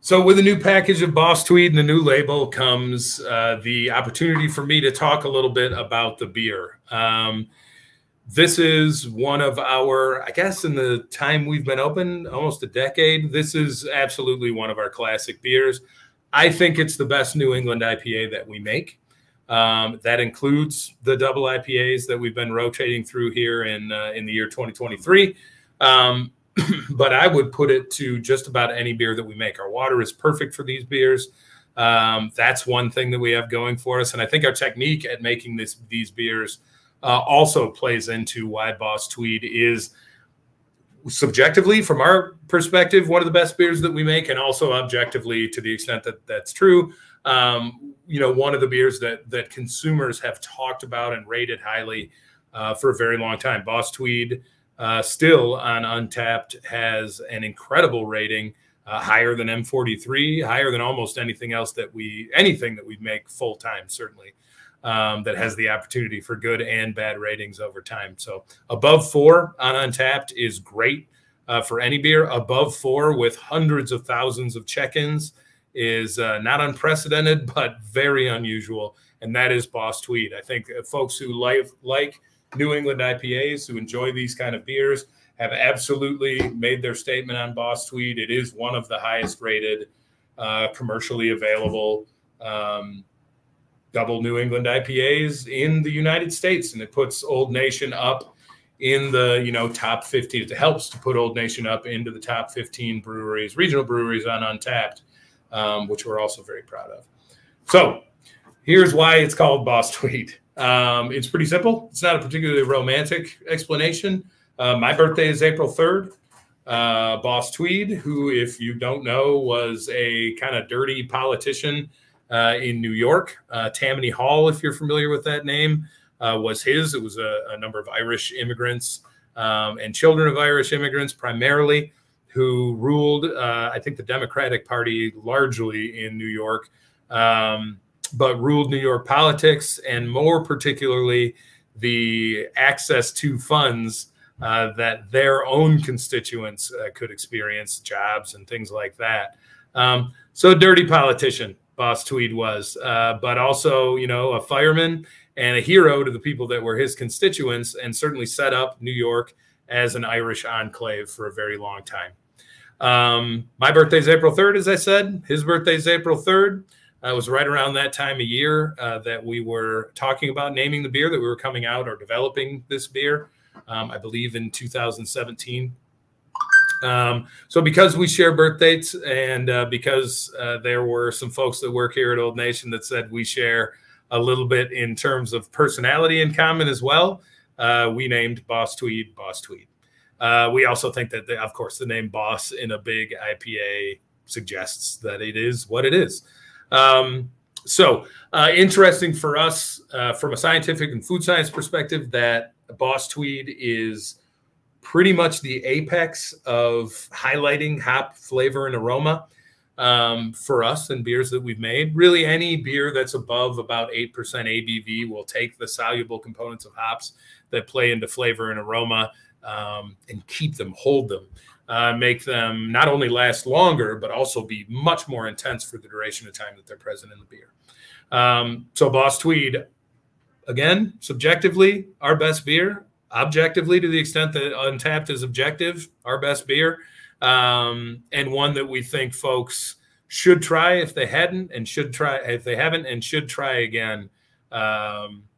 So with a new package of Boss Tweed and a new label comes the opportunity for me to talk a little bit about the beer. This is one of our, I guess in the time we've been open, almost a decade, this is absolutely one of our classic beers. I think it's the best New England IPA that we make. That includes the double IPAs that we've been rotating through here in the year 2023. But I would put it to just about any beer that we make. Our water is perfect for these beers. That's one thing that we have going for us. And I think our technique at making these beers also plays into why Boss Tweed is subjectively, from our perspective, one of the best beers that we make, and also objectively, to the extent that that's true, one of the beers that consumers have talked about and rated highly for a very long time. Boss Tweed, still on Untapped, has an incredible rating, higher than M43, higher than almost anything else that we make full time, certainly. That has the opportunity for good and bad ratings over time. So above 4 on Untapped is great for any beer. Above 4 with hundreds of thousands of check-ins is not unprecedented, but very unusual. And that is Boss Tweed. I think folks who like New England IPAs, who enjoy these kind of beers, have absolutely made their statement on Boss Tweed. It is one of the highest rated, commercially available double New England IPAs in the United States, and it puts Old Nation up in the top 15. It helps to put Old Nation up into the top 15 breweries, regional breweries on Untapped, which we're also very proud of. So here's why it's called Boss Tweed. It's pretty simple. It's not a particularly romantic explanation. My birthday is April 3rd. Boss Tweed, who, if you don't know, was a kind of dirty politician in New York. Tammany Hall, if you're familiar with that name, was his. It was a number of Irish immigrants and children of Irish immigrants primarily, who ruled, I think, the Democratic Party largely in New York, but ruled New York politics, and more particularly the access to funds that their own constituents could experience, jobs and things like that. So dirty politician, Boss Tweed was, but also, a fireman and a hero to the people that were his constituents, and certainly set up New York as an Irish enclave for a very long time. My birthday's April 3rd, as I said. His birthday's April 3rd. It was right around that time of year that we were talking about naming the beer, that we were coming out or developing this beer, I believe in 2017. So because we share birth dates, and because there were some folks that work here at Old Nation that said we share a little bit in terms of personality in common as well, we named Boss Tweed Boss Tweed. We also think that, of course, the name Boss in a big IPA suggests that it is what it is. Interesting for us from a scientific and food science perspective, that Boss Tweed is pretty much the apex of highlighting hop flavor and aroma for us in beers that we've made. Really, any beer that's above about 8% ABV will take the soluble components of hops that play into flavor and aroma and keep them, hold them, make them not only last longer, but also be much more intense for the duration of time that they're present in the beer. So Boss Tweed, again, subjectively, our best beer. Objectively, to the extent that Untapped is objective, our best beer, and one that we think folks should try if they hadn't, and should try if they haven't, and should try again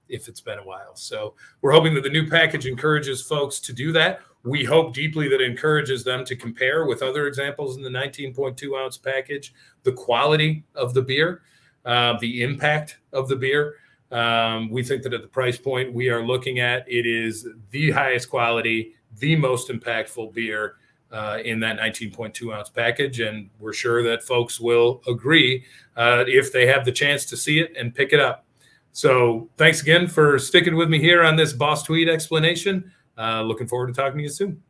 if it's been a while. So we're hoping that the new package encourages folks to do that. We hope deeply that it encourages them to compare with other examples in the 19.2 ounce package, the quality of the beer, the impact of the beer. We think that at the price point we are looking at, it is the highest quality, the most impactful beer in that 19.2 ounce package. And we're sure that folks will agree if they have the chance to see it and pick it up. So thanks again for sticking with me here on this Boss Tweed explanation. Looking forward to talking to you soon.